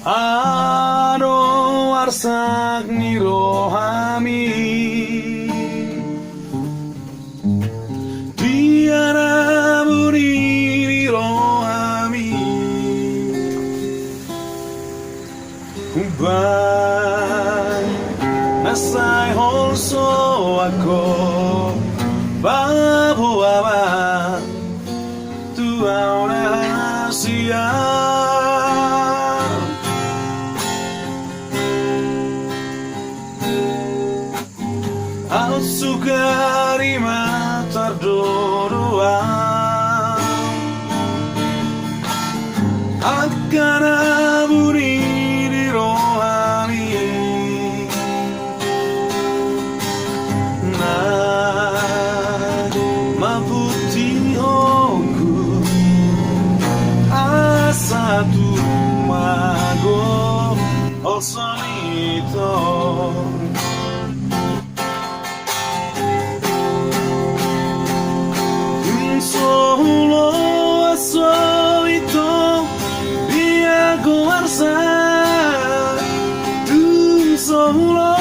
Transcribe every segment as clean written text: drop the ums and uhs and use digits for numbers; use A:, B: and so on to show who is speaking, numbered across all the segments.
A: Ado arsak ni rohami Tiada budi ni rohami Ubay nasay holso ako Babu awa tuaw na siya Al sukari matar dua akan aburi di rohani nah maputi hoku asa tu mago osanito Solo solito dia goarsa tu solo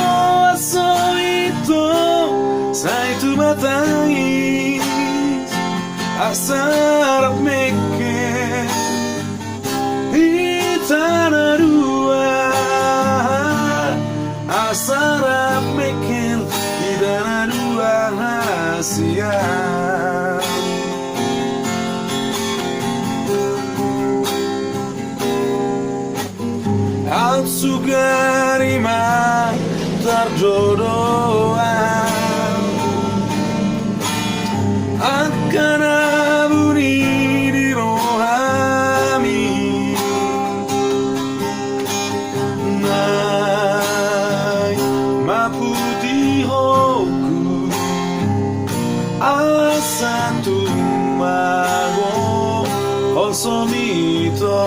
A: solito sai tu matai asar meke itana dua asar meke itana dua rahasia Al sukari matar jodohan akan aburi di rohami Nai maputi hoku asa tu mago osomito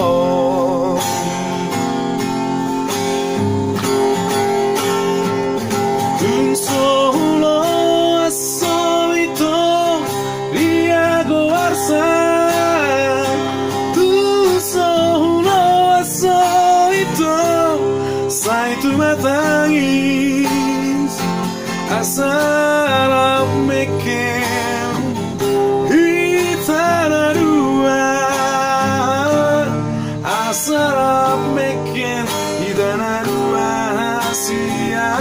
A: Solo solito dia goarsa tu solo solito sai tu matangis asal meken hitana dua asal meken hitana dua siap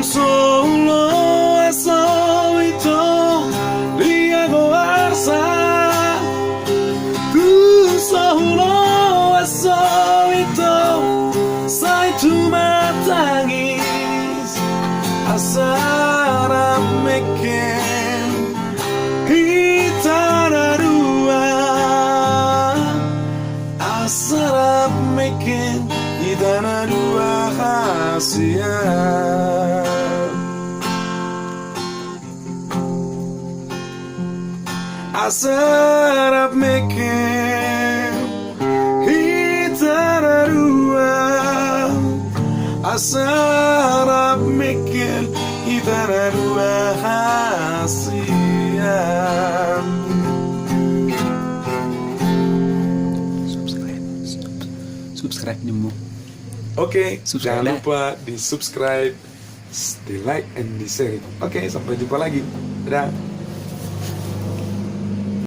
A: Solo solito dia goarsa tu solo solito sai tu matangis asara meken hitana dua asara meken hitana dua hasia Asarap meken hitana dua Asarap meken hitana dua hasil
B: Subscribe nih.
A: Oke,
B: Subscribe
A: jangan
B: ya.
A: lupa di subscribe, di like, and di share. Oke, sampai jumpa lagi. Dadah.